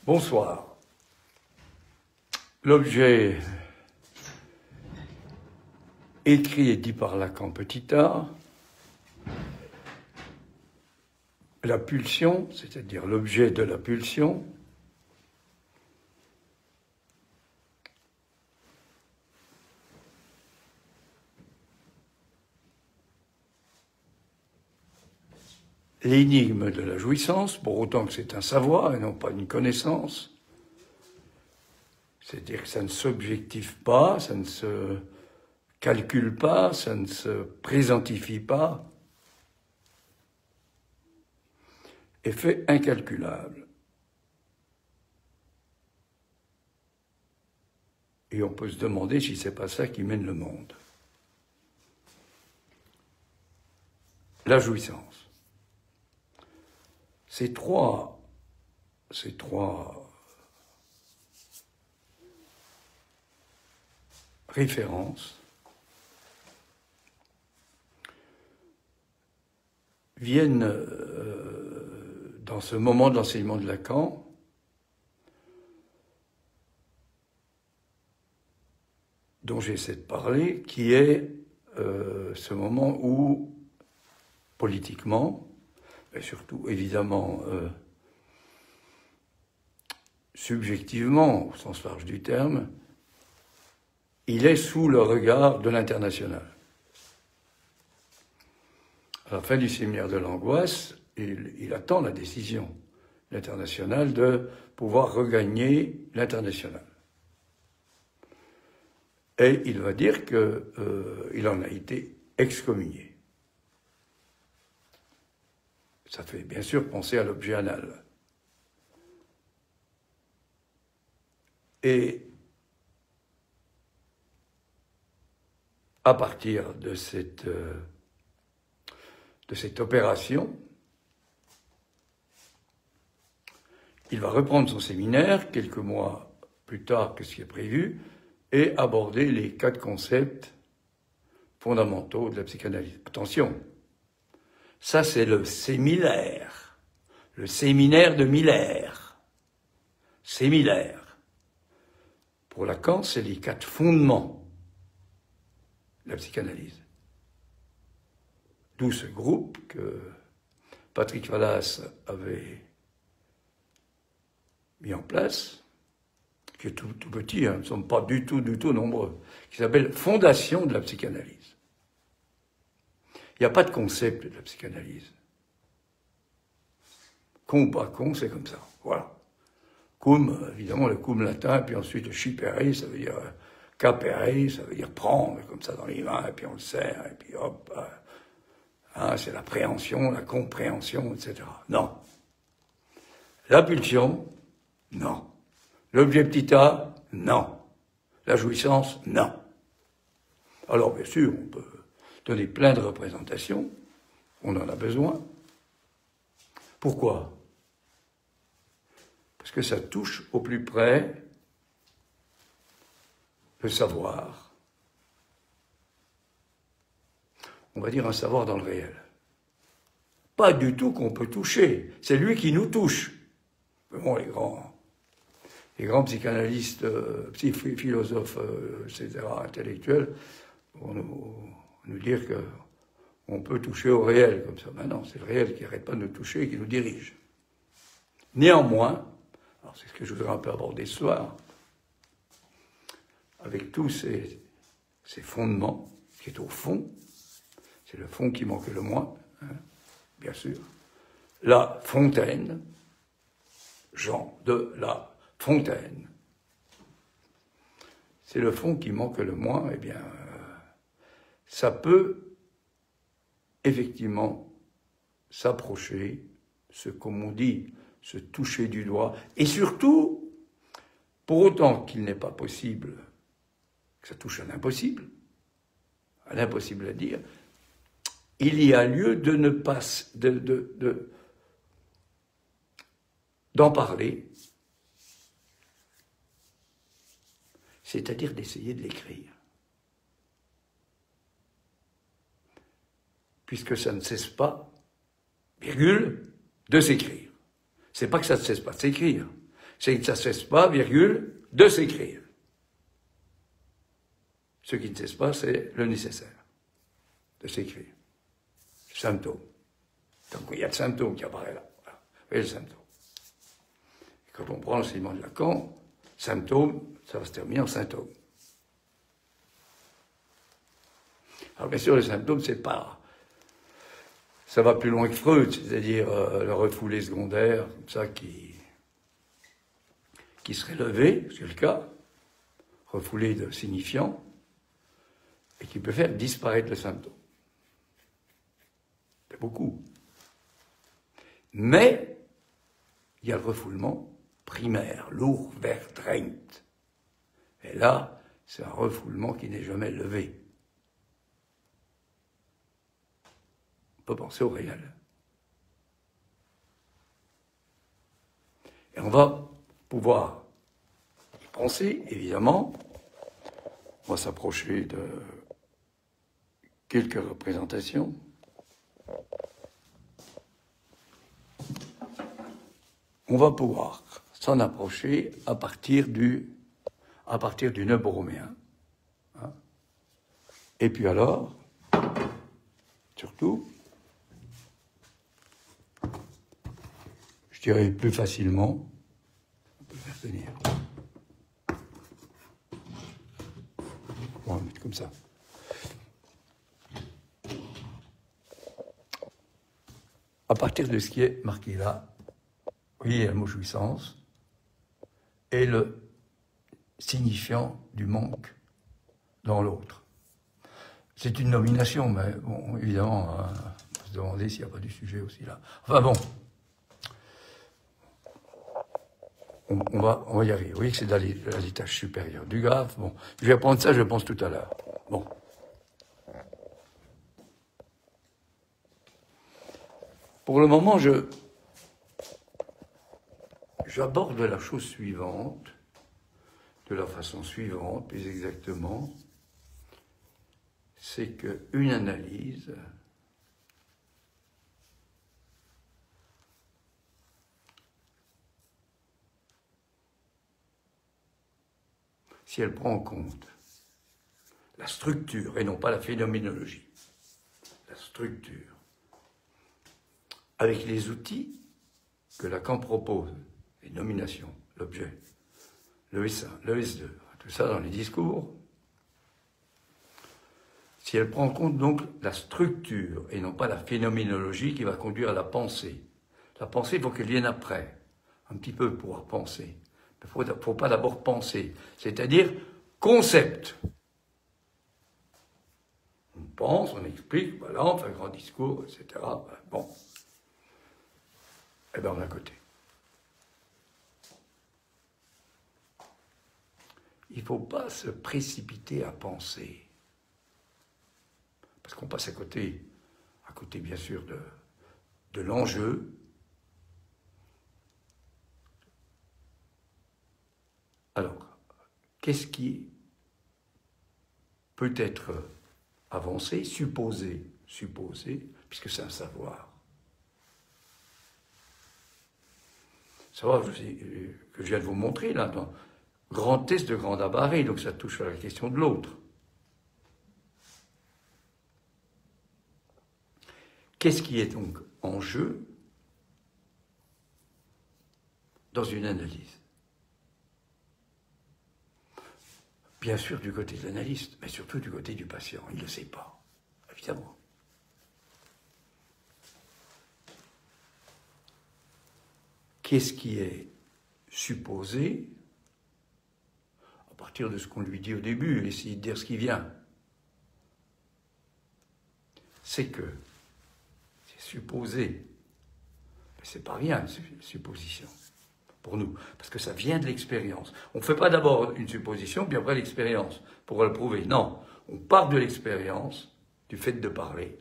Bonsoir. L'objet écrit et dit par Lacan petit a, la pulsion, c'est-à-dire l'objet de la pulsion, l'énigme de la jouissance, pour autant que c'est un savoir et non pas une connaissance, c'est-à-dire que ça ne s'objective pas, ça ne se calcule pas, ça ne se présentifie pas, est fait incalculable. Et on peut se demander si c'est pas ça qui mène le monde. La jouissance. Ces trois références viennent dans ce moment de l'enseignement de Lacan dont j'essaie de parler, qui est ce moment où, politiquement, et surtout évidemment subjectivement, au sens large du terme, il est sous le regard de l'international. À la fin du séminaire de l'angoisse, il attend la décision de l'international de pouvoir regagner l'international. Et il va dire qu'il en a été excommunié. Ça fait bien sûr penser à l'objet anal. Et à partir de cette opération, il va reprendre son séminaire quelques mois plus tard que ce qui est prévu et aborder les 4 concepts fondamentaux de la psychanalyse. Attention, ça c'est le séminaire de Miller. Séminaire. Pour Lacan, c'est les 4 fondements de la psychanalyse. D'où ce groupe que Patrick Wallace avait mis en place, qui est tout petit, ne sont pas du tout nombreux, qui s'appelle Fondation de la psychanalyse. Il n'y a pas de concept de la psychanalyse. Con ou pas con, c'est comme ça. Voilà. Cum, évidemment, le cum latin, puis ensuite le scipere, ça veut dire capere, ça veut dire prendre, comme ça, dans les mains, et puis on le serre, et puis hop, c'est la préhension, la compréhension, etc. Non. La pulsion, non. L'objet petit a, non. La jouissance, non. Alors, bien sûr, on peut donner plein de représentations, on en a besoin. Pourquoi? Parce que ça touche au plus près le savoir. On va dire un savoir dans le réel. Pas du tout qu'on peut toucher, c'est lui qui nous touche. Bon, les grands psychanalystes, philosophes, etc., intellectuels, vont nous dire qu'on peut toucher au réel, comme ça. Ben non, c'est le réel qui n'arrête pas de nous toucher et qui nous dirige. Néanmoins, alors c'est ce que je voudrais un peu aborder ce soir, avec tous ces fondements, qui est au fond, c'est le fond qui manque le moins, bien sûr, la Fontaine, Jean de La Fontaine. C'est le fond qui manque le moins, eh bien, ça peut effectivement s'approcher, comme on dit, se toucher du doigt, et surtout, pour autant qu'il n'est pas possible que ça touche à l'impossible à dire, il y a lieu de ne pas d'en parler, c'est-à-dire d'essayer de l'écrire. Puisque ça ne cesse pas, virgule, de s'écrire. C'est pas que ça ne cesse pas de s'écrire, c'est que ça ne cesse pas, virgule, de s'écrire. Ce qui ne cesse pas, c'est le nécessaire, de s'écrire. Symptôme. Donc il y a le symptôme qui apparaît là. Voilà. Vous voyez le symptôme. Et quand on prend l'enseignement de Lacan, symptôme, ça va se terminer en symptôme. Alors bien sûr, le symptôme, c'est pas... Ça va plus loin que Freud, c'est-à-dire le refoulé secondaire, comme ça, qui serait levé, c'est le cas, refoulé de signifiant, et qui peut faire disparaître le symptôme. C'est beaucoup. Mais, il y a le refoulement primaire, lourd, verdrängt. Et là, c'est un refoulement qui n'est jamais levé. On peut penser au réel. Et on va pouvoir y penser, évidemment. On va s'approcher de quelques représentations. On va pouvoir s'en approcher à partir du neuroméen. Hein. Et puis alors, surtout, je dirais plus facilement, on peut le faire tenir. On va mettre comme ça. À partir de ce qui est marqué là, vous voyez le mot jouissance et le signifiant du manque dans l'autre. C'est une nomination, mais bon, évidemment, on peut se demander s'il n'y a pas du sujet aussi là. Enfin bon, on va y arriver. Vous voyez que c'est dans l'étage supérieur du graphe. Bon, je vais apprendre ça, je pense tout à l'heure. Bon. Pour le moment, j'aborde la chose suivante, de la façon suivante, plus exactement, c'est qu'une analyse si elle prend en compte la structure et non pas la phénoménologie, la structure, avec les outils que Lacan propose, les nominations, l'objet, le S1, le S2, tout ça dans les discours, si elle prend en compte donc la structure et non pas la phénoménologie qui va conduire à la pensée. La pensée, il faut qu'elle vienne après, un petit peu pour pouvoir penser. Il ne faut pas d'abord penser, c'est-à-dire concept. On pense, on explique, voilà, on fait un grand discours, etc. Bon. Et bien on est à côté. Il ne faut pas se précipiter à penser. Parce qu'on passe à côté bien sûr de l'enjeu. Alors, qu'est-ce qui peut être avancé, supposé, puisque c'est un savoir. Savoir que je viens de vous montrer là, dans grand test de grand gabarit, donc ça touche à la question de l'autre. Qu'est-ce qui est donc en jeu dans une analyse? Bien sûr du côté de l'analyste, mais surtout du côté du patient. Il ne le sait pas, évidemment. Qu'est-ce qui est supposé à partir de ce qu'on lui dit au début, essayer de dire ce qui vient? C'est que c'est supposé, mais c'est pas rien, une supposition. Pour nous, parce que ça vient de l'expérience. On ne fait pas d'abord une supposition, puis après l'expérience, pour le prouver. Non, on part de l'expérience, du fait de parler.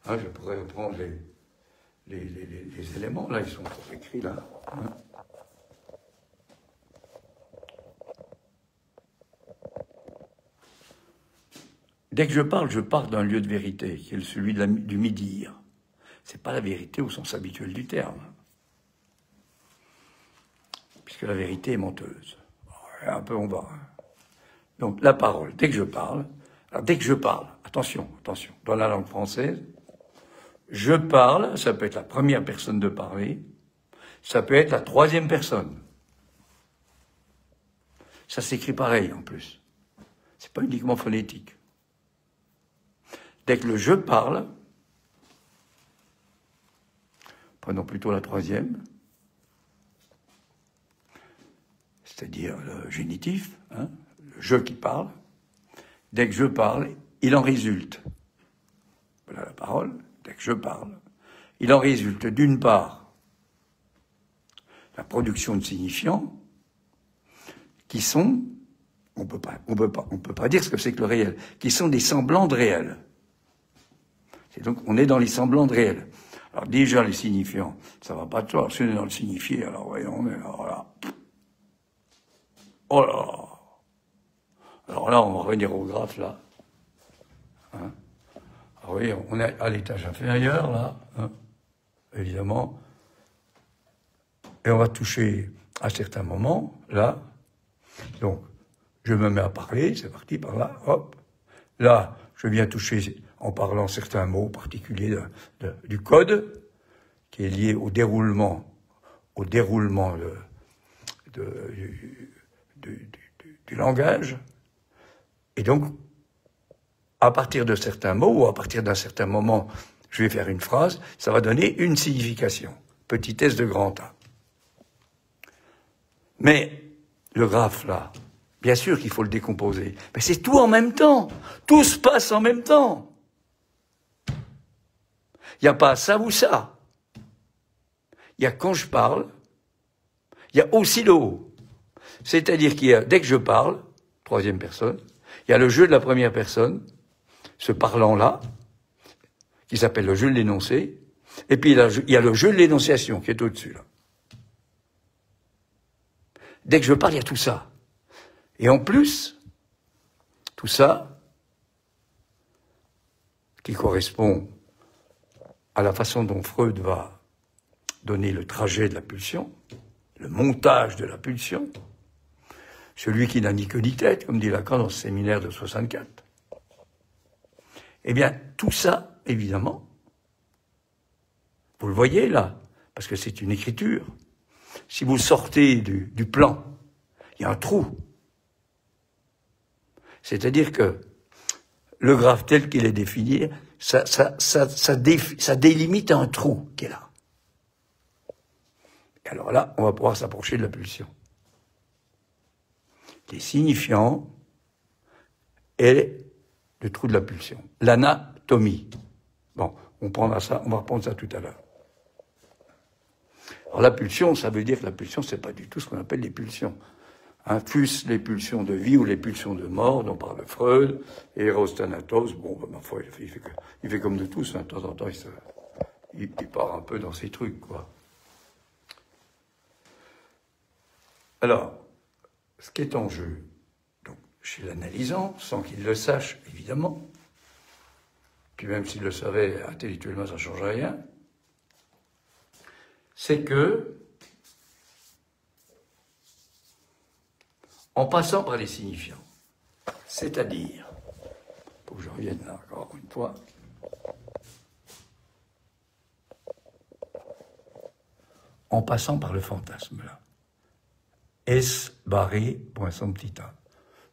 Hein, je pourrais reprendre les éléments, là, ils sont écrits là. Hein. Dès que je parle d'un lieu de vérité, qui est celui du mi-dire. c'est pas la vérité au sens habituel du terme. Puisque la vérité est menteuse. Un peu on va. Donc la parole, dès que je parle, alors dès que je parle, attention, dans la langue française, je parle, ça peut être la première personne de parler, ça peut être la troisième personne. Ça s'écrit pareil en plus. C'est pas uniquement phonétique. Dès que le je parle, prenons plutôt la troisième, c'est-à-dire le génitif, hein, le je qui parle, dès que je parle, il en résulte, voilà la parole, dès que je parle, il en résulte d'une part la production de signifiants qui sont, on peut pas dire ce que c'est que le réel, qui sont des semblants de réel. Et donc on est dans les semblants de réel. Alors déjà les signifiants, ça va pas de soi. Si on est dans le signifié, alors voyons, alors là, oh là. Alors là, on va revenir au graphe là. Hein, alors oui, on est à l'étage inférieur là, hein, évidemment, et on va toucher à certains moments là. Donc je me mets à parler, c'est parti par là, hop. Là, je viens toucher en parlant certains mots particuliers du code, qui est lié au déroulement du langage. Et donc, à partir de certains mots, ou à partir d'un certain moment, je vais faire une phrase, ça va donner une signification. Petit s de grand A. Mais, le graphe, là, bien sûr qu'il faut le décomposer. Mais c'est tout en même temps. Tout se passe en même temps. Il n'y a pas ça ou ça. Il y a quand je parle, il y a aussi le haut. C'est-à-dire qu'il y a, dès que je parle, troisième personne, il y a le jeu de la première personne, ce parlant-là, qui s'appelle le jeu de l'énoncé, et puis il y a le jeu de l'énonciation qui est au-dessus, là. Dès que je parle, il y a tout ça. Et en plus, tout ça, qui correspond à la façon dont Freud va donner le trajet de la pulsion, le montage de la pulsion, celui qui n'a ni queue ni tête, comme dit Lacan dans ce séminaire de 64. Eh bien, tout ça, évidemment, vous le voyez là, parce que c'est une écriture. Si vous sortez du plan, il y a un trou. C'est-à-dire que le graphe tel qu'il est défini, ça délimite un trou qui est là. Et alors là, on va pouvoir s'approcher de la pulsion. Les signifiants et le trou de la pulsion. L'anatomie. Bon, on va reprendre ça tout à l'heure. Alors la pulsion, ça veut dire que la pulsion, c'est pas du tout ce qu'on appelle les pulsions. Hein, fût-ce les pulsions de vie ou les pulsions de mort, dont parle Freud, et Eros Thanatos, bon, ma foi, il fait comme de tous, hein, de temps en temps, il part un peu dans ces trucs, quoi. Alors, ce qui est en jeu, donc, chez l'analysant, sans qu'il le sache, évidemment, puis même s'il le savait intellectuellement, ça ne change rien, c'est que, en passant par les signifiants, c'est-à-dire, faut que je revienne là encore une fois, en passant par le fantasme, là, S barré, point sans petit a.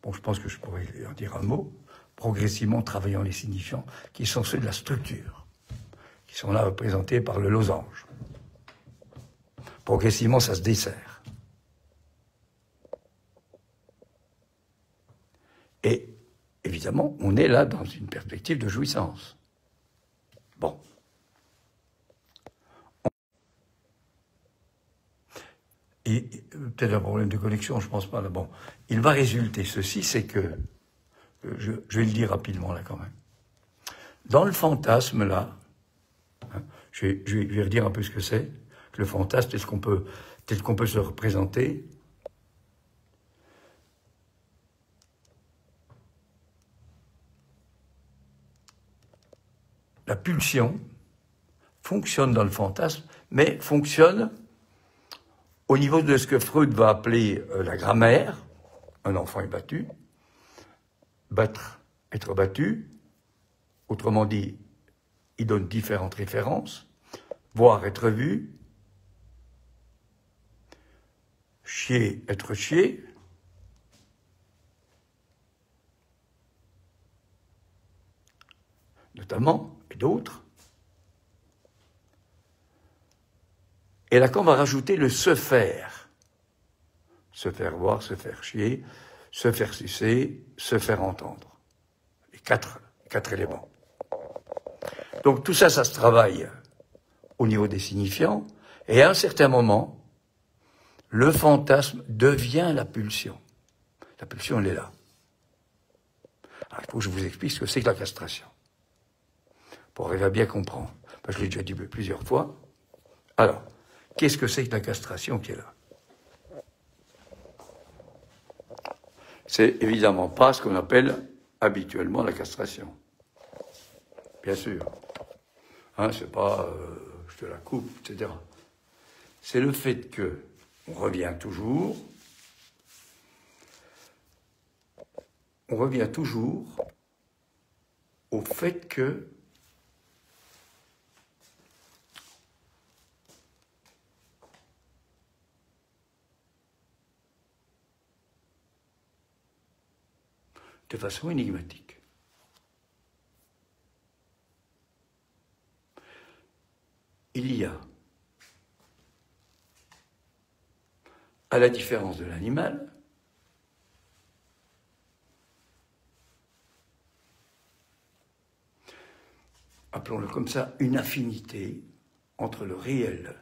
Bon, je pense que je pourrais en dire un mot, progressivement travaillant les signifiants, qui sont ceux de la structure, qui sont là représentés par le losange. Progressivement, ça se dessert. Et, évidemment, on est là dans une perspective de jouissance. Bon. Et peut-être un problème de connexion, je pense pas, là. Bon. Il va résulter ceci, c'est que, je vais le dire rapidement, là, quand même. Dans le fantasme, là, hein, je vais redire un peu ce que c'est, que le fantasme, tel qu'on peut se représenter. La pulsion fonctionne dans le fantasme, mais fonctionne au niveau de ce que Freud va appeler la grammaire. Un enfant est battu, battre, être battu, autrement dit, il donne différentes références, voir, être vu, chier, être chié, notamment, et d'autres. Et Lacan va rajouter le se faire voir, se faire chier, se faire sucer, se faire entendre. Les quatre éléments. Donc tout ça, ça se travaille au niveau des signifiants, et à un certain moment, le fantasme devient la pulsion. La pulsion, elle est là. Alors, il faut que je vous explique ce que c'est que la castration, pour arriver à bien comprendre. Je l'ai déjà dit plusieurs fois. Alors, qu'est-ce que c'est que la castration qui est là? C'est évidemment pas ce qu'on appelle habituellement la castration. Bien sûr. Hein, c'est pas je te la coupe, etc. C'est le fait que, on revient toujours au fait que de façon énigmatique, il y a, à la différence de l'animal, appelons-le comme ça, une affinité entre le réel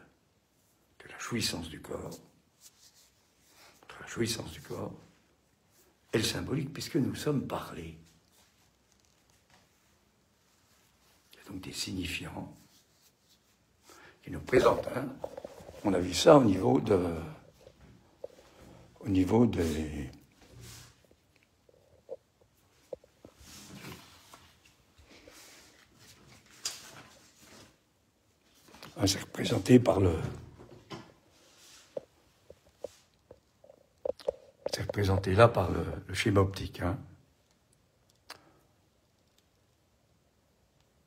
de la jouissance du corps, et le symbolique, puisque nous sommes parlés. Il y a donc des signifiants qui nous présentent. Hein. On a vu ça au niveau des... C'est représenté par le... C'est représenté là par le schéma optique. Hein.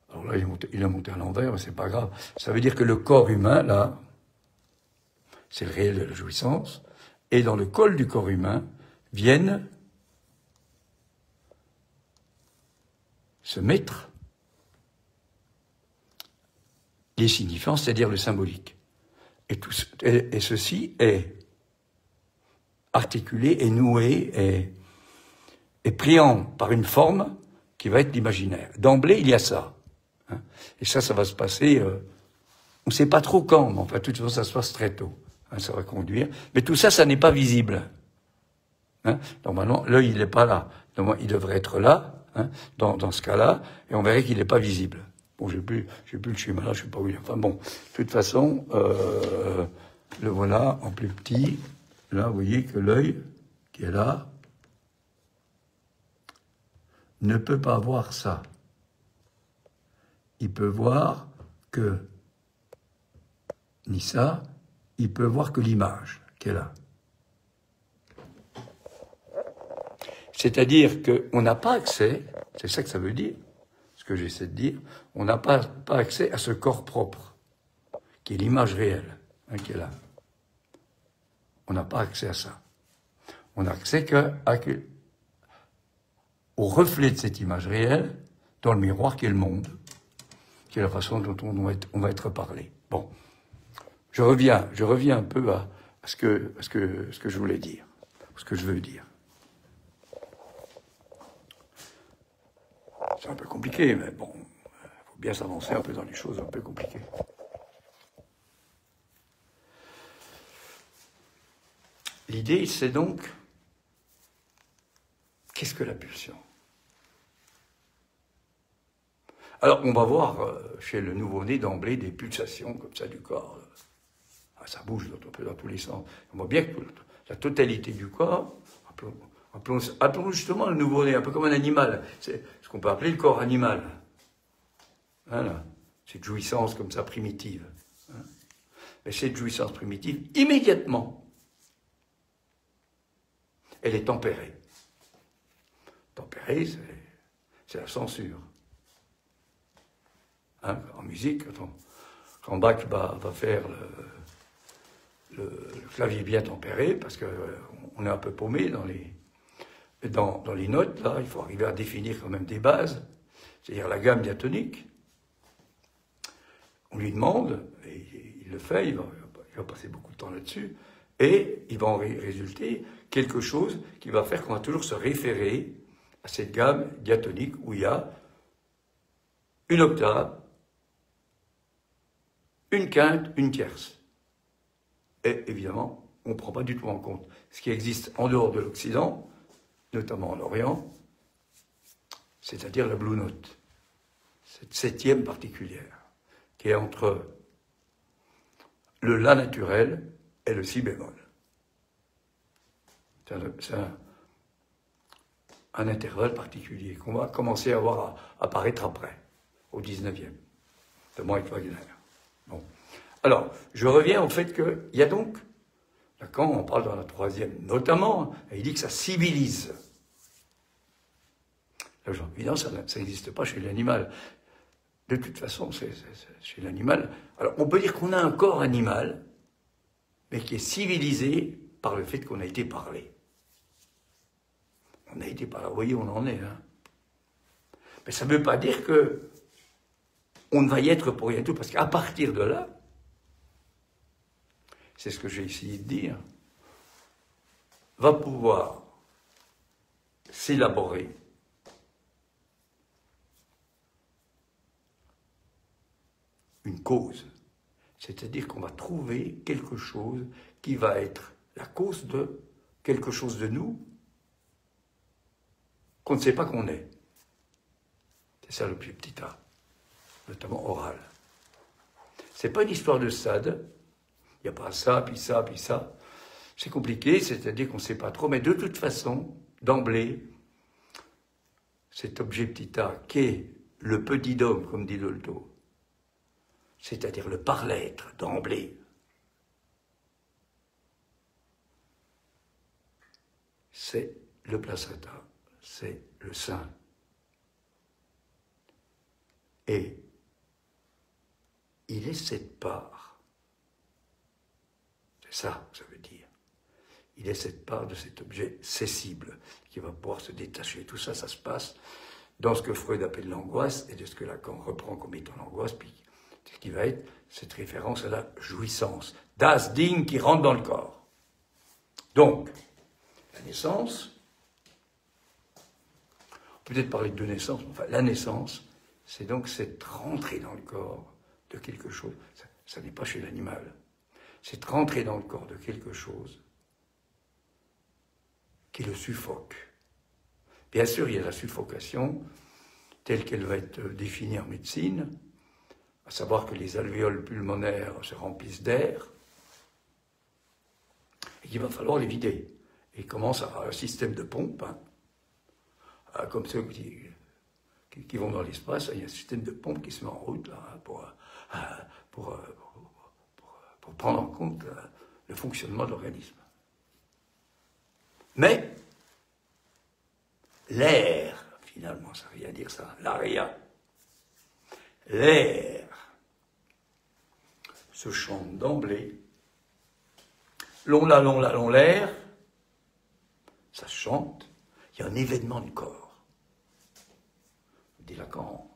Alors là, il a monté à l'envers, mais c'est pas grave. Ça veut dire que le corps humain, là, c'est le réel de la jouissance, et dans le col du corps humain viennent se mettre les signifiants, c'est-à-dire le symbolique. Et ceci est articulé et noué et pris par une forme qui va être l'imaginaire. D'emblée, il y a ça. Hein. Et ça va se passer, on ne sait pas trop quand, mais enfin, de toute façon, ça se passe très tôt. Hein, ça va conduire. Mais tout ça, ça n'est pas visible. Hein. Normalement, l'œil, il n'est pas là. Normalement, il devrait être là, hein, dans ce cas-là, et on verrait qu'il n'est pas visible. Bon, j'ai plus le schéma là, je sais pas où il est. Enfin bon, de toute façon, le voilà en plus petit. Là, vous voyez que l'œil qui est là ne peut pas voir ça. Il peut voir que ni ça, il peut voir que l'image qui est là. C'est-à-dire qu'on n'a pas accès, c'est ça que ça veut dire, ce que j'essaie de dire, on n'a pas accès à ce corps propre, qui est l'image réelle, hein, qui est là. On n'a pas accès à ça. On n'a accès au reflet de cette image réelle dans le miroir qui est le monde, qui est la façon dont on va être parlé. Bon, je reviens un peu à ce que je voulais dire, ce que je veux dire. C'est un peu compliqué, mais bon, il faut bien s'avancer un peu dans les choses un peu compliquées. L'idée, c'est donc, qu'est-ce que la pulsion? Alors, on va voir chez le nouveau-né d'emblée des pulsations comme ça du corps. Ça bouge un peu dans tous les sens. On voit bien que la totalité du corps, appelons justement le nouveau-né, un peu comme un animal. C'est ce qu'on peut appeler le corps animal. Voilà. cette jouissance comme ça primitive. Hein. Mais cette jouissance primitive, immédiatement, elle est tempérée. Tempérée, c'est la censure. Hein, en musique, quand Bach va faire le clavier bien tempéré, parce qu'on est un peu paumé dans les notes, là, il faut arriver à définir quand même des bases, c'est-à-dire la gamme diatonique. On lui demande, et il le fait, il va passer beaucoup de temps là-dessus, et il va en résulter quelque chose qui va faire qu'on va toujours se référer à cette gamme diatonique où il y a une octave, une quinte, une tierce. Et évidemment, on ne prend pas du tout en compte ce qui existe en dehors de l'Occident, notamment en Orient, c'est-à-dire la Blue Note, cette septième particulière, qui est entre le La naturel et le Si bémol. C'est un intervalle particulier qu'on va commencer à voir apparaître après, au 19e, notamment avec Wagner. Bon. Alors, je reviens au fait qu'il y a donc, Lacan, on parle dans la troisième notamment, et il dit que ça civilise. Évidemment, ça n'existe pas chez l'animal. De toute façon, c'est chez l'animal. Alors, on peut dire qu'on a un corps animal, mais qui est civilisé par le fait qu'on a été parlé. On a été parlé, vous voyez, on en est. Hein. Mais ça ne veut pas dire que on ne va y être pour rien tout, parce qu'à partir de là, c'est ce que j'ai essayé de dire, va pouvoir s'élaborer une cause. C'est-à-dire qu'on va trouver quelque chose qui va être la cause de quelque chose de nous qu'on ne sait pas qu'on est. C'est ça l'objet petit a, notamment oral. C'est pas une histoire de stade. Il n'y a pas ça, puis ça, puis ça. C'est compliqué, c'est-à-dire qu'on ne sait pas trop, mais de toute façon, d'emblée, cet objet petit a, qui est le petit dôme, comme dit Dolto, c'est-à-dire le par-l'être, d'emblée, c'est le placenta, c'est le sein. Et il est cette part. C'est ça que ça veut dire. Il est cette part de cet objet cessible qui va pouvoir se détacher. Tout ça, ça se passe dans ce que Freud appelle l'angoisse et de ce que Lacan reprend comme étant l'angoisse, puis ce qui va être cette référence à la jouissance. Das Ding qui rentre dans le corps. Donc, la naissance, on peut peut-être parler de naissance, mais enfin, la naissance, c'est donc cette rentrée dans le corps de quelque chose. Ça n'est pas chez l'animal. C'est rentrer dans le corps de quelque chose qui le suffoque. Bien sûr, il y a la suffocation telle qu'elle va être définie en médecine, à savoir que les alvéoles pulmonaires se remplissent d'air et qu'il va falloir les vider. Et il commence à avoir un système de pompe, hein, comme ceux qui vont dans l'espace, il y a un système de pompe qui se met en route là, pour prendre en compte le fonctionnement de l'organisme. Mais l'air, finalement, ça veut rien dire ça, l'aria, l'air se chante d'emblée, long l'air, ça se chante, il y a un événement du corps. Dit Lacan,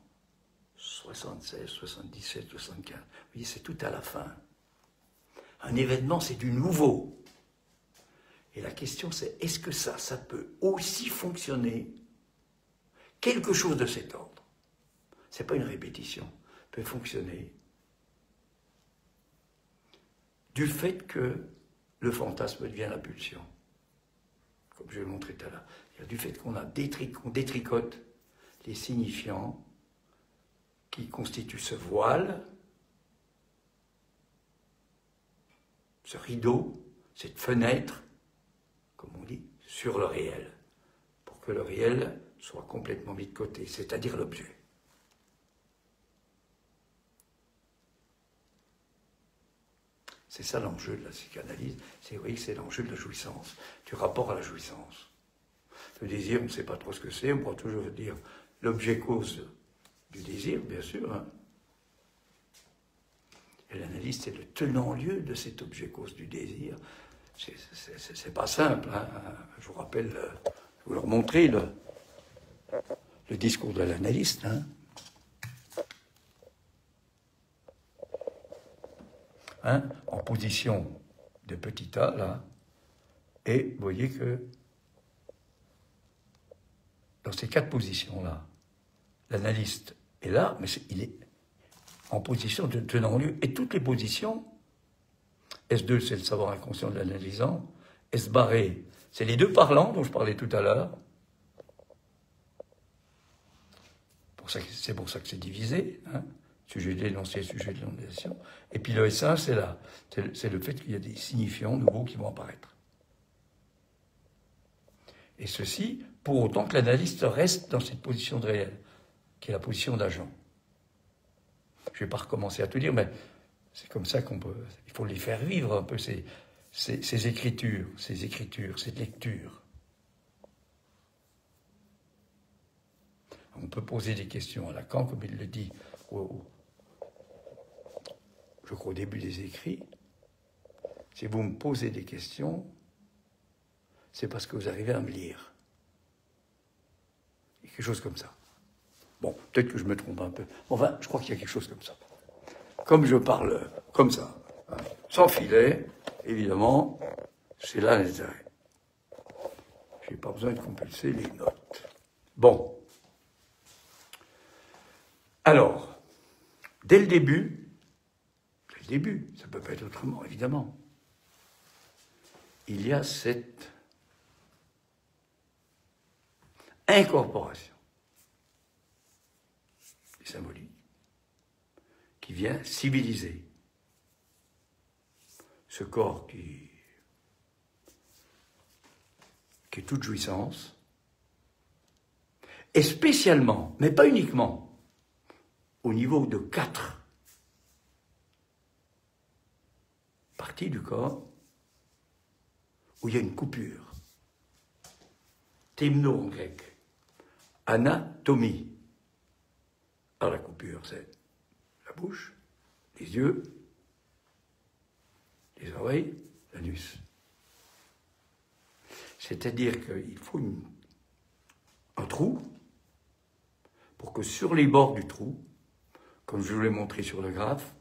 76, 77, 75, vous voyez, c'est tout à la fin. Un événement, c'est du nouveau. Et la question, c'est, est-ce que ça peut aussi fonctionner quelque chose de cet ordre? Ce n'est pas une répétition, peut fonctionner du fait que le fantasme devient la pulsion, comme je l'ai montré tout à l'heure. Du fait qu'on détricote les signifiants qui constituent ce voile, ce rideau, cette fenêtre, comme on dit, sur le réel, pour que le réel soit complètement mis de côté, c'est-à-dire l'objet. C'est ça l'enjeu de la psychanalyse. C'est, oui, c'est l'enjeu de la jouissance, du rapport à la jouissance. Le désir, on ne sait pas trop ce que c'est, on pourra toujours dire l'objet cause du désir, bien sûr. Hein. Et l'analyste est le tenant-lieu de cet objet cause du désir. C'est pas simple. Hein. Je vous rappelle, je vais vous leur montrer le discours de l'analyste. Hein. Hein, en position de petit a, là, et vous voyez que dans ces 4 positions-là, l'analyste est là, mais il est en position de tenant-lieu, et toutes les positions, S2, c'est le savoir inconscient de l'analysant, S barré, c'est les 2 parlants dont je parlais tout à l'heure, c'est pour ça que c'est divisé, hein. Sujet de l'énoncé, sujet de l'énonciation. Et puis le S1, c'est le fait qu'il y a des signifiants nouveaux qui vont apparaître. Et ceci, pour autant que l'analyste reste dans cette position de réel, qui est la position d'agent. Je ne vais pas recommencer à tout dire, mais c'est comme ça qu'on peut... Il faut les faire vivre un peu, ces écritures, cette lecture. On peut poser des questions à Lacan, comme il le dit je crois au début des écrits. Si vous me posez des questions, c'est parce que vous arrivez à me lire. Il y a quelque chose comme ça. Bon, peut-être que je me trompe un peu. Enfin, je crois qu'il y a quelque chose comme ça. Comme je parle comme ça, hein, sans filet, évidemment, c'est là l'intérêt. Je n'ai pas besoin de compulser les notes. Bon. Alors, dès le début, ça ne peut pas être autrement, évidemment, il y a cette incorporation symbolique qui vient civiliser ce corps qui est toute jouissance, et spécialement, mais pas uniquement, au niveau de 4 parties du corps où il y a une coupure. Thymno en grec. Anatomie. Alors la coupure, c'est la bouche, les yeux, les oreilles, l'anus. C'est-à-dire qu'il faut un trou pour que sur les bords du trou, comme je vous l'ai montré sur le graphe,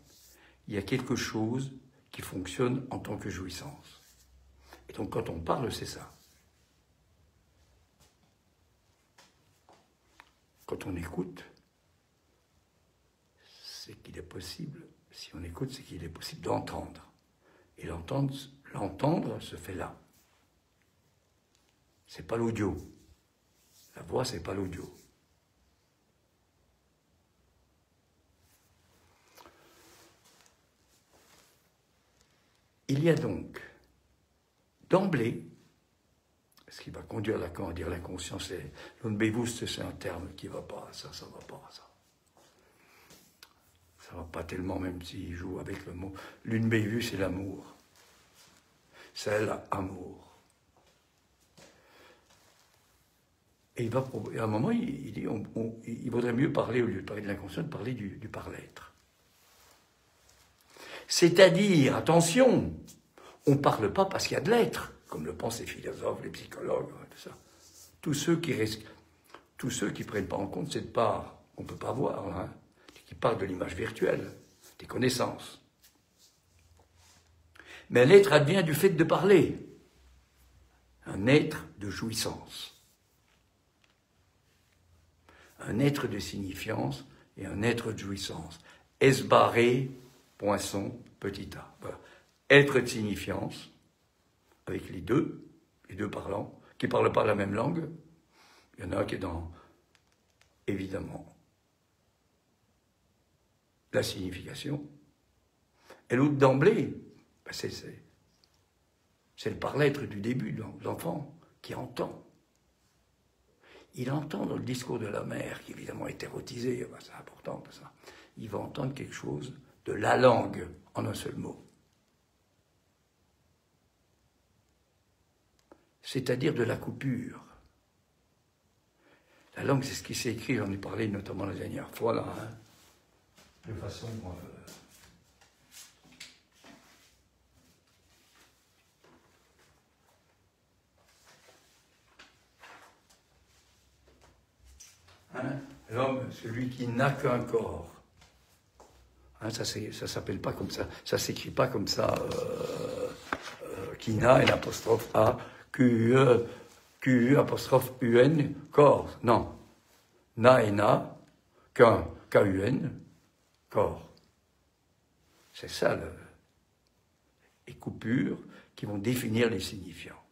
il y a quelque chose qui fonctionne en tant que jouissance. Et donc quand on parle, c'est ça. Quand on écoute, c'est qu'il est possible, si on écoute, c'est qu'il est possible d'entendre. Et l'entendre se fait là. C'est pas l'audio. La voix, c'est pas l'audio. Il y a donc, d'emblée, ce qui va conduire Lacan à dire l'inconscient, c'est l'unbewusst, c'est un terme qui ne va pas, ça ne va pas, ça. Ça ne va pas tellement, même s'il joue avec le mot. L'unbewusst, c'est l'amour. C'est l'amour. Et à un moment, il dit, il vaudrait mieux parler, au lieu de parler de l'inconscient, de parler du par-l'être. C'est-à-dire, attention, on ne parle pas parce qu'il y a de l'être, comme le pensent les philosophes, les psychologues, tout ça. Tous ceux qui ne prennent pas en compte cette part qu'on ne peut pas voir, hein, qui parlent de l'image virtuelle, des connaissances. Mais l'être advient du fait de parler. Un être de jouissance. Un être de signifiance et un être de jouissance. S barré, poinçon, petit a. Voilà. Être de signifiance, avec les deux parlants, qui ne parlent pas la même langue. Il y en a un qui est dans, évidemment, la signification. Et l'autre d'emblée, ben c'est le par-l'être du début de l'enfant qui entend. Il entend dans le discours de la mère, qui évidemment est érotisé, ben c'est important ça. Il va entendre quelque chose de la langue en un seul mot. c'est-à-dire de la coupure. La langue, c'est ce qui s'est écrit, j'en ai parlé notamment la dernière fois, là, hein, de façon... hein, l'homme, celui qui n'a qu'un corps. Hein, ça s'appelle pas comme ça s'écrit pas comme ça, qui n'a, l'apostrophe A, Q-U apostrophe U-N, corps. Non. Na et na, qu'un, K-U-N, corps. C'est ça, les coupures qui vont définir les signifiants.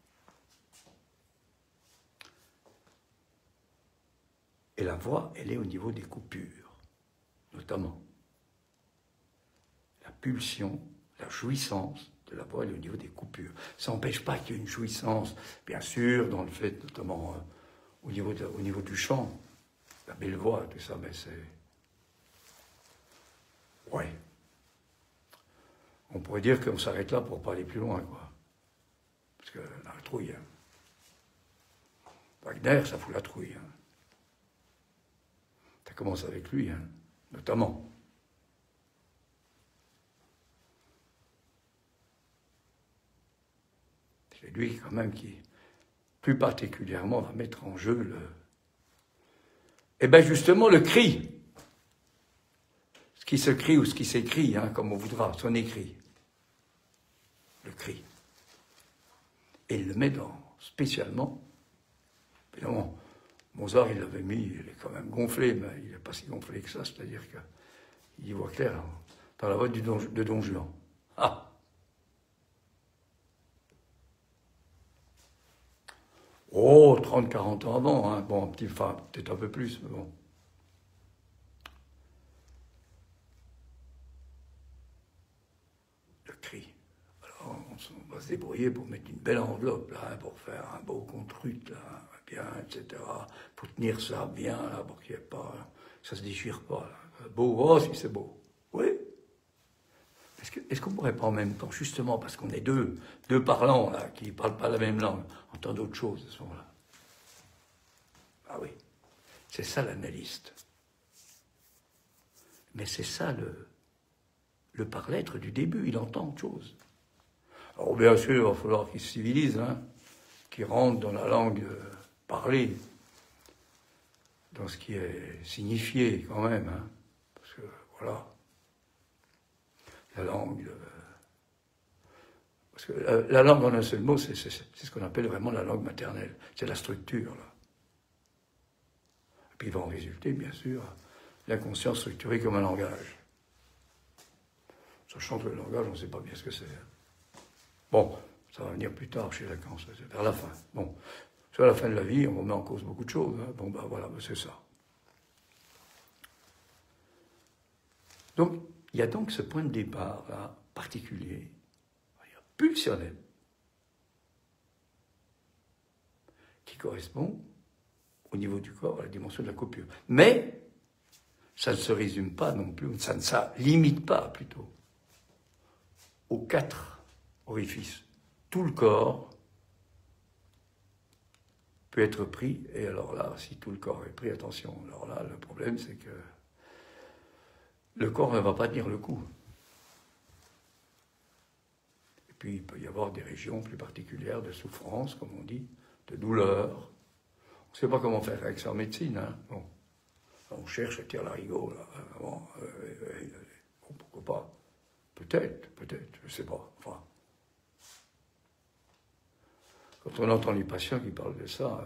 Et la voix, elle est au niveau des coupures, notamment. La pulsion, la jouissance de la voix, elle est au niveau des coupures. Ça n'empêche pas qu'il y ait une jouissance, bien sûr, dans le fait, notamment au niveau du chant, la belle voix, tout ça, mais c'est... Ouais. On pourrait dire qu'on s'arrête là pour pas aller plus loin, quoi. Parce que la trouille, hein. Wagner, ça fout la trouille, hein. Ça commence avec lui, hein, notamment. C'est lui, quand même, qui, plus particulièrement, va mettre en jeu le... Eh bien, justement, le cri. Ce qui se crie ou ce qui s'écrit, hein, comme on voudra, son écrit. Le cri. Et il le met spécialement, évidemment, Mozart, il l'avait mis, il est quand même gonflé, mais il n'est pas si gonflé que ça, c'est-à-dire qu'il y voit clair dans la voix de Don Juan. Ah! Oh, 30-40 ans avant, hein. Bon, enfin, peut-être un peu plus, mais bon. Le cri. Alors, on va se débrouiller pour mettre une belle enveloppe, là, hein, pour faire un beau contrut, là, bien, etc. Pour tenir ça bien, là, pour qu'il n'y ait pas... Ça se déchire pas, là. Beau, oh, si c'est beau. Oui. Est-ce qu'on ne pourrait pas en même temps, justement, parce qu'on est deux parlants, là, qui ne parlent pas la même langue, entendre d'autres choses à ce moment-là? Ah oui, c'est ça l'analyste. Mais c'est ça le par-l'être du début, il entend autre chose. Alors bien sûr, il va falloir qu'il se civilise, hein, qu'il rentre dans la langue parlée, dans ce qui est signifié quand même, hein, parce que voilà, la langue... parce que la langue en un seul mot, c'est ce qu'on appelle vraiment la langue maternelle, c'est la structure, là. Puis il va en résulter, bien sûr, l'inconscient structuré comme un langage. Sachant que le langage, on ne sait pas bien ce que c'est. Bon, ça va venir plus tard chez Lacan, c'est vers la fin. Bon, sur la fin de la vie, on remet en cause beaucoup de choses. Hein. Bon, ben voilà, ben c'est ça. Donc, il y a donc ce point de départ, là, particulier, pulsionnel, qui correspond au niveau du corps, à la dimension de la coupure. Mais, ça ne se résume pas non plus, ça ne se limite pas plutôt, aux 4 orifices. Tout le corps peut être pris, et alors là, si tout le corps est pris, attention, alors là, le problème c'est que le corps ne va pas tenir le coup. Et puis, il peut y avoir des régions plus particulières de souffrance, comme on dit, de douleur. On ne sait pas comment faire avec ça en médecine, hein. Bon. On cherche à tirer l'arigot, là. Bon, pourquoi pas? Peut-être, je ne sais pas. Enfin, quand on entend les patients qui parlent de ça,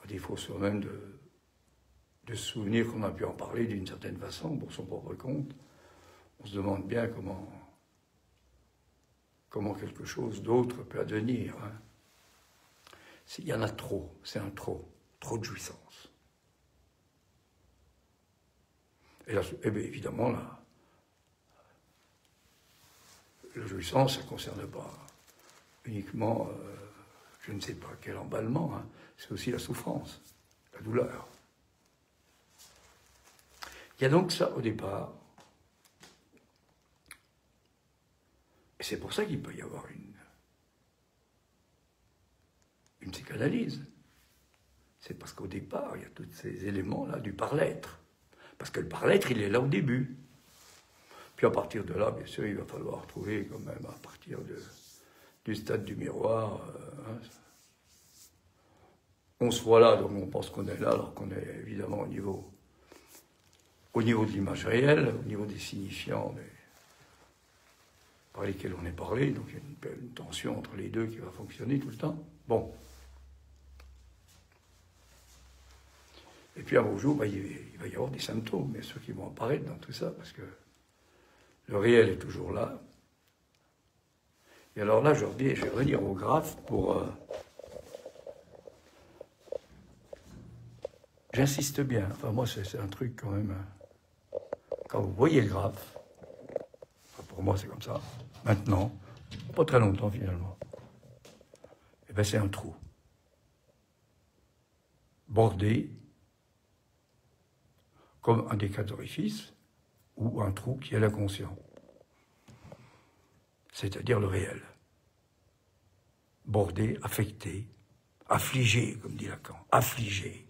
à défaut soi-même de se souvenir qu'on a pu en parler d'une certaine façon, pour son propre compte, on se demande bien comment quelque chose d'autre peut advenir. Hein. Il y en a trop, c'est un trop de jouissance. Et là, bien évidemment, là, la jouissance, ça ne concerne pas uniquement, je ne sais pas quel emballement, hein, c'est aussi la souffrance, la douleur. Il y a donc ça au départ. Et c'est pour ça qu'il peut y avoir une psychanalyse. C'est parce qu'au départ, il y a tous ces éléments-là du par-l'être. Parce que le par-l'être, il est là au début. Puis à partir de là, bien sûr, il va falloir trouver quand même, à partir du stade du miroir, on se voit là, donc on pense qu'on est là, alors qu'on est évidemment au niveau de l'image réelle, au niveau des signifiants par lesquels on est parlé, donc il y a une tension entre les deux qui va fonctionner tout le temps. Bon. Et puis un beau jour, il va y avoir des symptômes, bien sûr, qui vont apparaître dans tout ça, parce que le réel est toujours là. Et alors là, je vais revenir au graphe pour... J'insiste bien, enfin moi c'est un truc quand même... Quand vous voyez le graphe, pour moi c'est comme ça, maintenant, pas très longtemps finalement, et bien c'est un trou. Bordé, comme un des quatre orifices, ou un trou qui est l'inconscient. C'est-à-dire le réel. Bordé, affecté, affligé, comme dit Lacan. Affligé.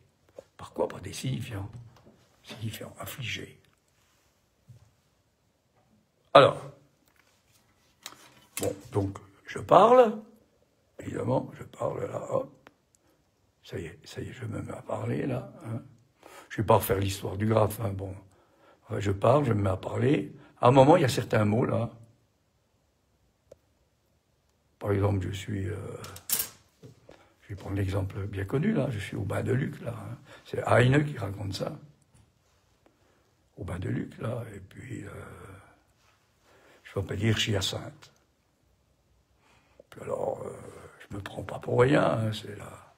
Par quoi? Par des signifiants. Signifiants, affligé. Alors, bon, donc, je parle, évidemment, je parle là, hop. Ça y est, je me mets à parler, là. Hein. Je ne vais pas refaire l'histoire du graphe, hein, bon. Je parle, je me mets à parler. À un moment, il y a certains mots, là. Par exemple, je vais prendre l'exemple bien connu, là. Je suis au bain de Luc, là. Hein. C'est Heine qui raconte ça. Au bain de Luc, là. Et puis, je vais pas dire Hyacinthe. Puis alors, je me prends pas pour rien, hein, c'est là.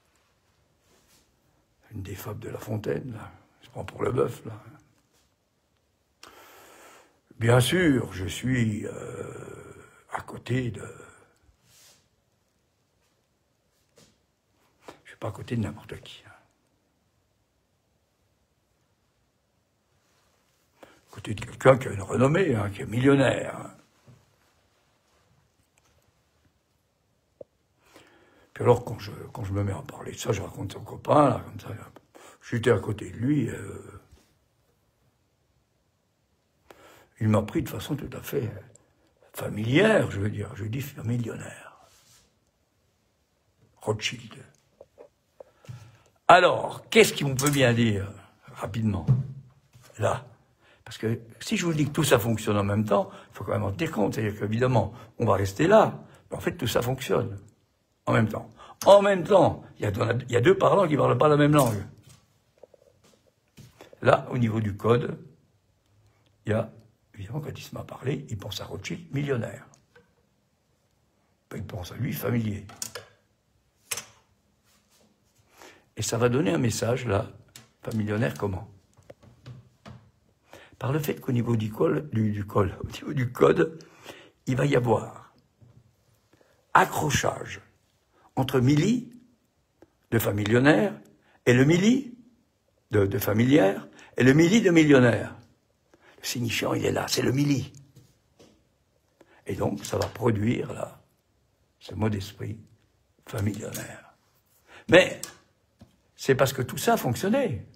Une des fables de La Fontaine, là. Je prends pour le bœuf, là. Bien sûr, je suis à côté de... Je suis pas à côté de n'importe qui. Hein. À côté de quelqu'un qui a une renommée, hein, qui est millionnaire. Hein. Puis alors, quand je me mets à parler de ça, je raconte son copain, là, comme ça. J'étais à côté de lui... il m'a pris de façon tout à fait familière, je veux dire. Je dis millionnaire. Rothschild. Alors, qu'est-ce qu'on peut bien dire, rapidement, là? Parce que si je vous dis que tout ça fonctionne en même temps, il faut quand même en tenir compte. C'est-à-dire qu'évidemment, on va rester là. Mais en fait, tout ça fonctionne en même temps. En même temps, il y a deux parlants qui ne parlent pas la même langue. Là, au niveau du code, il y a... Évidemment, quand il se m'a parlé, il pense à Rothschild, millionnaire. Il pense à lui, familier. Et ça va donner un message, là, pas millionnaire, comment? Par le fait qu'au niveau au niveau du code, il va y avoir accrochage entre milli, de familionnaire, et le milli, de familière, et le milli de millionnaire. Le signifiant, il est là, c'est le milli. Et donc, ça va produire, là, ce mot d'esprit familionnaire. Mais, c'est parce que tout ça fonctionnait.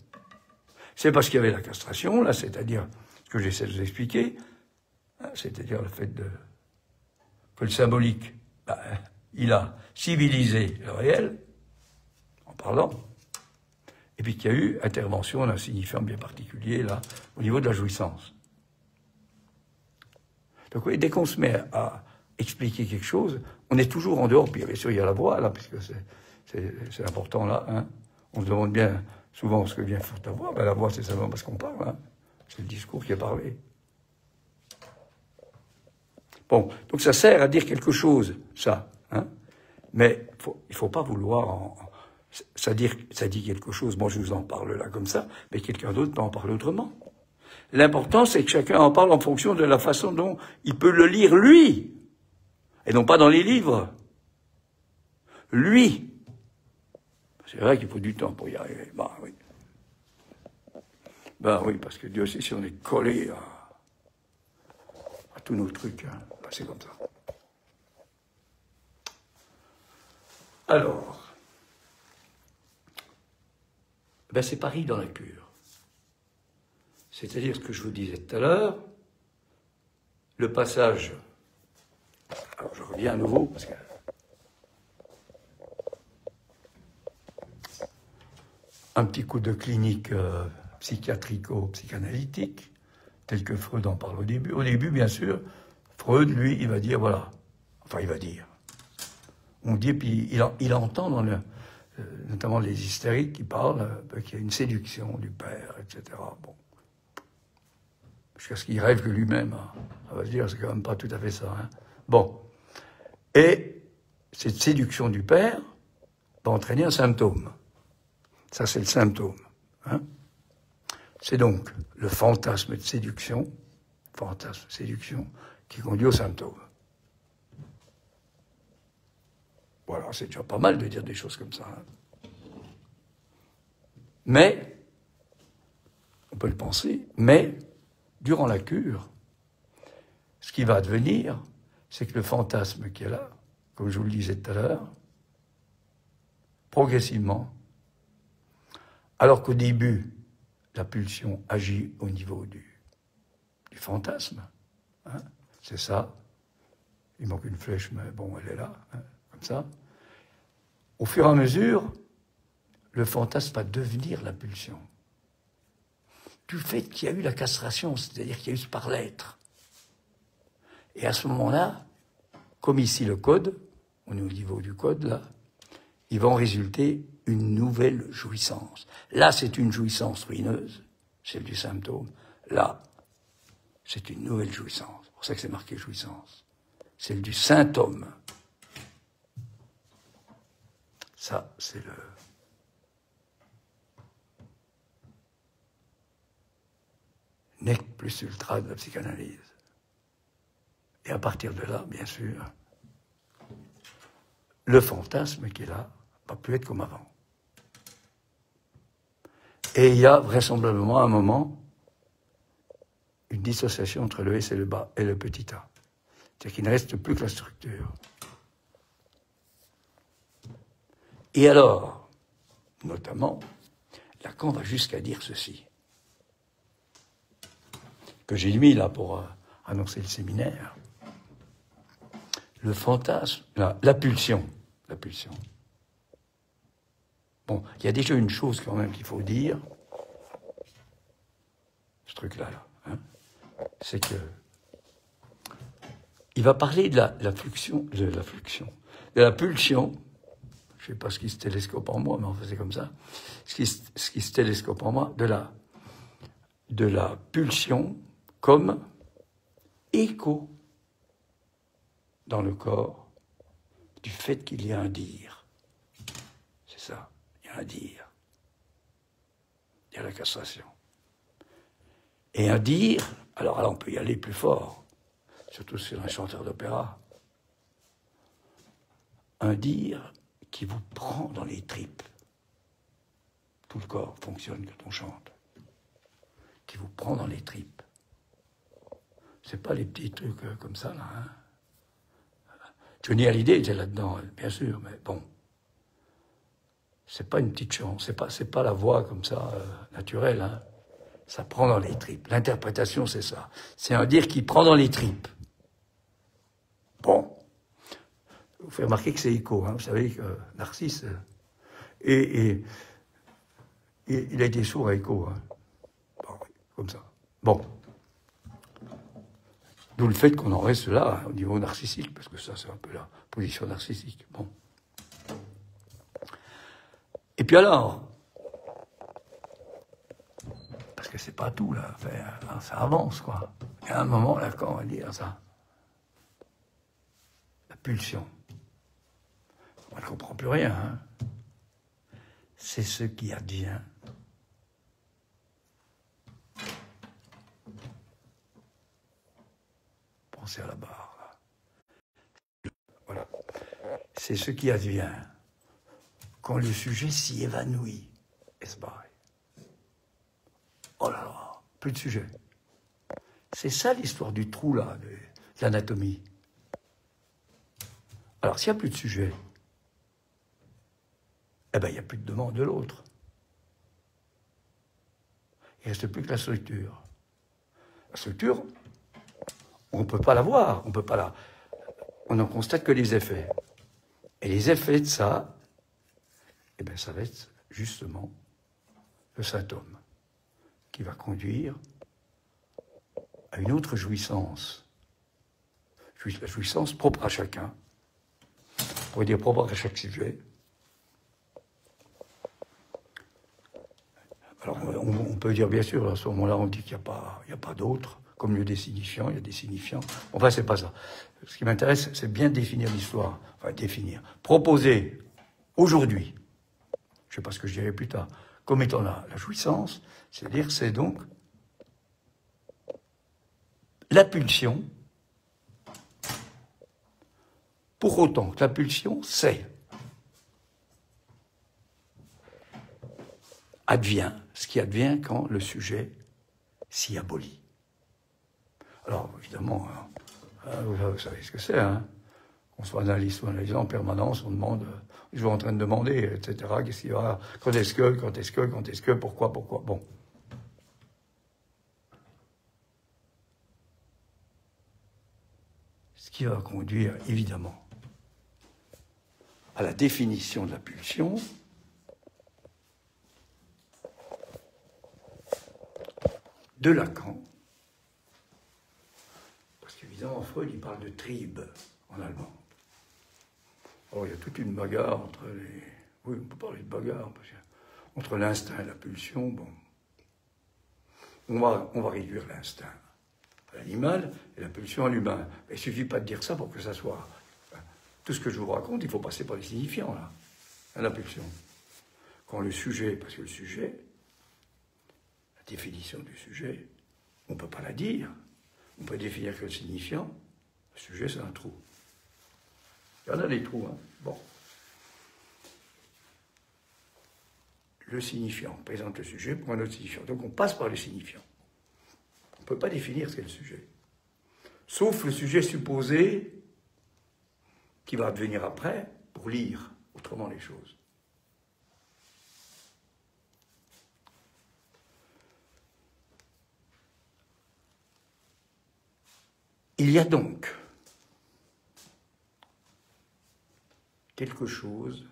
C'est parce qu'il y avait la castration, là, c'est-à-dire, ce que j'essaie de vous expliquer, hein, c'est-à-dire le fait que le symbolique, il a civilisé le réel, en parlant, et puis qu'il y a eu intervention d'un signifiant bien particulier, là, au niveau de la jouissance. Donc, oui, dès qu'on se met à expliquer quelque chose, on est toujours en dehors. Puis, bien sûr, il y a la voix, là, puisque c'est important, là. Hein. On se demande bien souvent ce que vient faire ta voix. Ben, la voix, c'est simplement parce qu'on parle. Hein. C'est le discours qui est parlé. Bon, donc ça sert à dire quelque chose, ça. Hein. Mais il ne faut pas vouloir... Ça dit quelque chose. Moi, je vous en parle là comme ça, mais quelqu'un d'autre peut en parler autrement. L'important, c'est que chacun en parle en fonction de la façon dont il peut le lire, lui, et non pas dans les livres. Lui. C'est vrai qu'il faut du temps pour y arriver. Ben oui. Ben oui, parce que Dieu sait si on est collé à tous nos trucs. Hein. Ben, c'est comme ça. Alors, Ben c'est pareil dans la cure. C'est-à-dire ce que je vous disais tout à l'heure, le passage... Alors je reviens à nouveau, parce que... Un petit coup de clinique psychiatrico-psychanalytique, tel que Freud en parle au début. Au début, bien sûr, Freud, lui, il va dire, voilà, enfin, il va dire. On dit, puis il entend dans notamment les hystériques qui parlent qu'il y a une séduction du père, etc. Bon. Jusqu'à ce qu'il rêve que lui-même, on va se dire, c'est quand même pas tout à fait ça. Hein. Bon. Et cette séduction du père va entraîner un symptôme. Ça, c'est le symptôme. Hein. C'est donc le fantasme de séduction, qui conduit au symptôme. Voilà, c'est déjà pas mal de dire des choses comme ça. Hein. Mais, on peut le penser, mais, durant la cure, ce qui va advenir, c'est que le fantasme qui est là, comme je vous le disais tout à l'heure, progressivement, alors qu'au début, la pulsion agit au niveau du fantasme, hein, c'est ça, il manque une flèche, mais bon, elle est là, hein, comme ça. Au fur et à mesure, le fantasme va devenir la pulsion. Du fait qu'il y a eu la castration, c'est-à-dire qu'il y a eu ce par-l'être. Et à ce moment-là, comme ici le code, on est au niveau du code, là, il va en résulter une nouvelle jouissance. Là, c'est une jouissance ruineuse, celle du symptôme. Là, c'est une nouvelle jouissance. C'est pour ça que c'est marqué jouissance. Celle du symptôme. Ça, c'est le... nec plus ultra de la psychanalyse. Et à partir de là, bien sûr, le fantasme qui est là va plus être comme avant. Et il y a vraisemblablement un moment une dissociation entre le S et le bas et le petit a. C'est-à-dire qu'il ne reste plus que la structure. Et alors, notamment, Lacan va jusqu'à dire ceci, que j'ai mis là pour annoncer le séminaire. Le fantasme, la pulsion. Bon, il y a déjà une chose quand même qu'il faut dire, ce truc-là, hein, c'est que il va parler de la pulsion, je ne sais pas ce qui se télescope en moi, mais enfin c'est comme ça, ce qui se télescope en moi, de la pulsion comme écho dans le corps du fait qu'il y a un dire. C'est ça, il y a un dire. Il y a la castration. Et un dire, alors là on peut y aller plus fort, surtout sur un chanteur d'opéra. Un dire qui vous prend dans les tripes. Tout le corps fonctionne quand on chante. Qui vous prend dans les tripes. C'est pas les petits trucs comme ça, là. Hein. Johnny Hallyday était là-dedans, bien sûr, mais bon. C'est pas une petite chance, c'est pas la voix comme ça, naturelle, hein. Ça prend dans les tripes. L'interprétation, c'est ça. C'est un dire qui prend dans les tripes. Bon. Vous faites remarquer que c'est écho, hein. Vous savez que Narcisse, il a été sourd à écho, hein. Bon, comme ça. Bon. D'où le fait qu'on en reste là, au niveau narcissique, parce que ça, c'est un peu la position narcissique. Bon. Et puis alors, parce que c'est pas tout, là, ça avance, quoi. Il y a un moment, là, quand on va dire ça, la pulsion, on ne comprend plus rien, hein. C'est ce qui advient. Pensez à la barre, là. Voilà. C'est ce qui advient quand le sujet s'y évanouit et se barre. Oh là là, plus de sujet. C'est ça l'histoire du trou, là, de l'anatomie. Alors, s'il n'y a plus de sujet, eh bien, il n'y a plus de demande de l'autre. Il ne reste plus que la structure. La structure, on ne peut pas la voir, on n'en constate que les effets. Et les effets de ça, eh bien, ça va être justement le symptôme qui va conduire à une autre jouissance. La jouissance propre à chacun, on pourrait dire propre à chaque sujet. Alors, on peut dire, bien sûr, à ce moment-là, on dit qu'il n'y a pas d'autre. Comme lieu des signifiants, il y a des signifiants. Enfin, c'est pas ça. Ce qui m'intéresse, c'est bien définir l'histoire. Enfin, définir. Proposer, aujourd'hui, je ne sais pas ce que je dirai plus tard, comme étant la jouissance, c'est-à-dire c'est donc la pulsion, pour autant que la pulsion, c'est advient ce qui advient quand le sujet s'y abolit. Alors, évidemment, vous savez ce que c'est, hein. On soit analyse en permanence, on demande, je suis en train de demander, etc., qu'est-ce qu'il y a, quand est-ce que, pourquoi, bon. Ce qui va conduire, évidemment, à la définition de la pulsion, de Lacan, parce qu'évidemment, Freud, il parle de Trieb en allemand. Alors, il y a toute une bagarre entre les... Oui, on peut parler de bagarre, parce que entre l'instinct et la pulsion, bon. On va réduire l'instinct à l'animal et la pulsion à l'humain. Il ne suffit pas de dire ça pour que ça soit... Tout ce que je vous raconte, il faut passer par les signifiants, là, à la pulsion. Quand le sujet, parce que le sujet, la définition du sujet, on ne peut pas la dire. On peut définir que le signifiant. Le sujet, c'est un trou. Il y en a des trous, hein. Bon. Le signifiant présente le sujet pour un autre signifiant. Donc on passe par le signifiant. On ne peut pas définir ce qu'est le sujet. Sauf le sujet supposé qui va venir après pour lire autrement les choses. Il y a donc quelque chose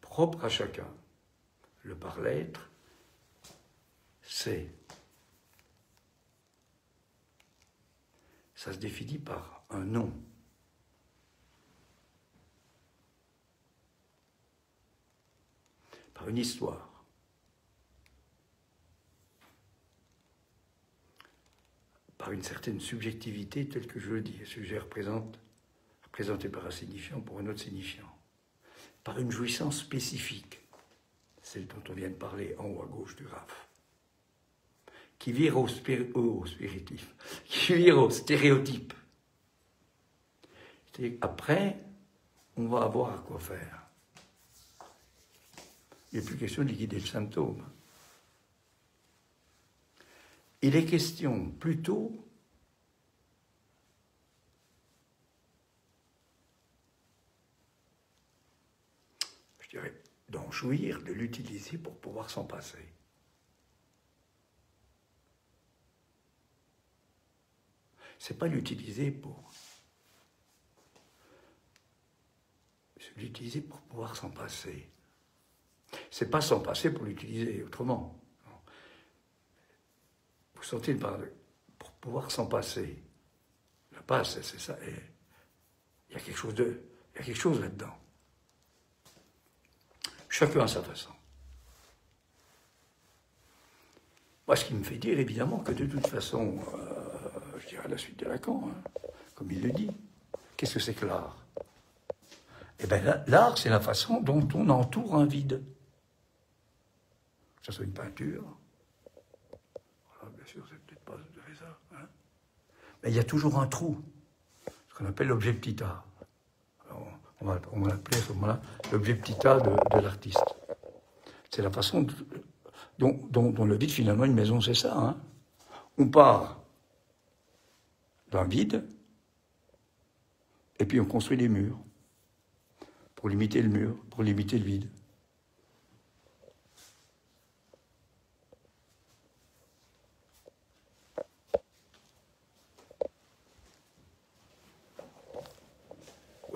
propre à chacun. Le par-l'être, c'est... Ça se définit par un nom. Par une histoire. Par une certaine subjectivité telle que je le dis. Le sujet représenté par un signifiant pour un autre signifiant. Par une jouissance spécifique, celle dont on vient de parler en haut à gauche du graphe, qui vire au spiritif, qui vire au stéréotype. Après, on va avoir à quoi faire. Il n'est plus question de liquider le symptôme. Il est question plutôt d'en jouir, de l'utiliser pour pouvoir s'en passer. C'est pas l'utiliser pour... C'est l'utiliser pour pouvoir s'en passer. C'est pas s'en passer pour l'utiliser autrement. Vous sentez une part pour pouvoir s'en passer. La passe, c'est ça. Et il y a quelque chose là-dedans. Chacun à sa façon. Moi, ce qui me fait dire, évidemment, que de toute façon, je dirais à la suite de Lacan, hein, comme il le dit, qu'est-ce que c'est que l'art? Eh bien, l'art, c'est la façon dont on entoure un vide. Que ce soit une peinture. Voilà, bien sûr, c'est peut-être pas de ça. Hein. Mais il y a toujours un trou, ce qu'on appelle l'objet petit a. Alors, on va l'appeler à ce moment-là l'objet petit a de l'artiste. C'est la façon dont le vide, finalement, une maison, c'est ça. Hein. On part d'un vide, et puis on construit des murs pour limiter le mur, pour limiter le vide.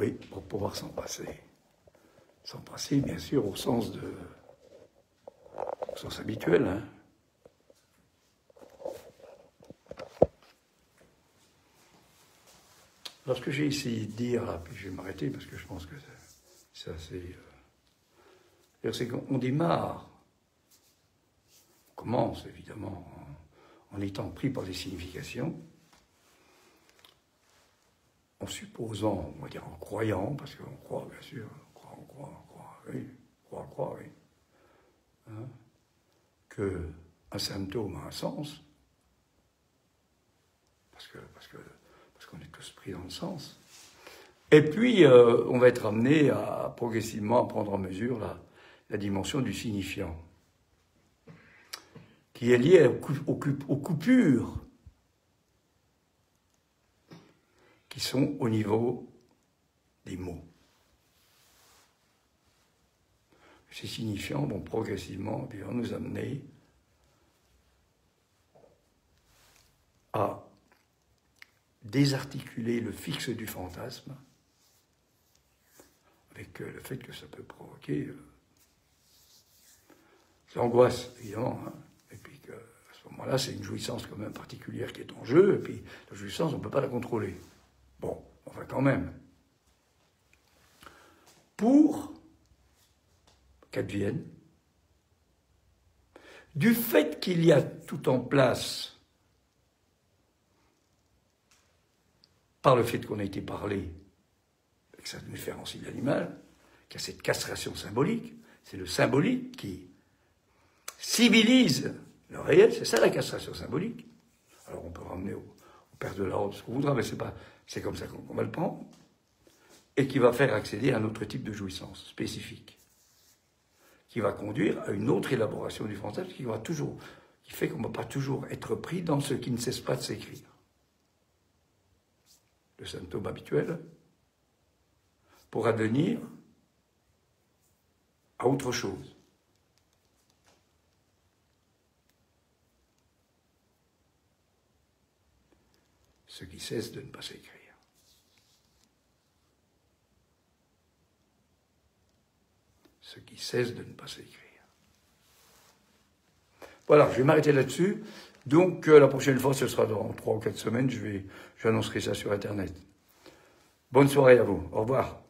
Oui, pour pouvoir s'en passer. S'en passer, bien sûr, au sens habituel, hein. Alors, ce que j'ai essayé de dire, là, puis je vais m'arrêter parce que je pense que c'est assez... c'est qu'on démarre, on commence évidemment en étant pris par les significations, en supposant, on va dire en croyant, parce qu'on croit, bien sûr, on croit, oui, hein, qu'un symptôme a un sens, parce qu'on est tous pris dans le sens. Et puis, on va être amené à progressivement prendre en mesure la dimension du signifiant, qui est liée aux coupures qui sont au niveau des mots. Ces signifiants vont progressivement nous amener à désarticuler le fixe du fantasme, avec le fait que ça peut provoquer l'angoisse, évidemment, hein. Et puis qu'à ce moment-là, c'est une jouissance quand même particulière qui est en jeu, et puis la jouissance, on ne peut pas la contrôler. Bon, enfin quand même. Pour qu'advienne, du fait qu'il y a tout en place, par le fait qu'on a été parlé, et que ça nous différencie de l'animal, qu'il y a cette castration symbolique, c'est le symbolique qui civilise le réel, c'est ça la castration symbolique. Alors on peut ramener au père de l'ordre ce qu'on voudra, mais c'est comme ça qu'on va le prendre, et qui va faire accéder à un autre type de jouissance spécifique, qui va conduire à une autre élaboration du fantasme, qui fait qu'on ne va pas toujours être pris dans ce qui ne cesse pas de s'écrire. Le symptôme habituel pourra devenir à autre chose. Ce qui cesse de ne pas s'écrire. Ce qui cesse de ne pas s'écrire. Voilà, je vais m'arrêter là-dessus. Donc, la prochaine fois, ce sera dans 3 ou 4 semaines, j'annoncerai ça sur Internet. Bonne soirée à vous. Au revoir.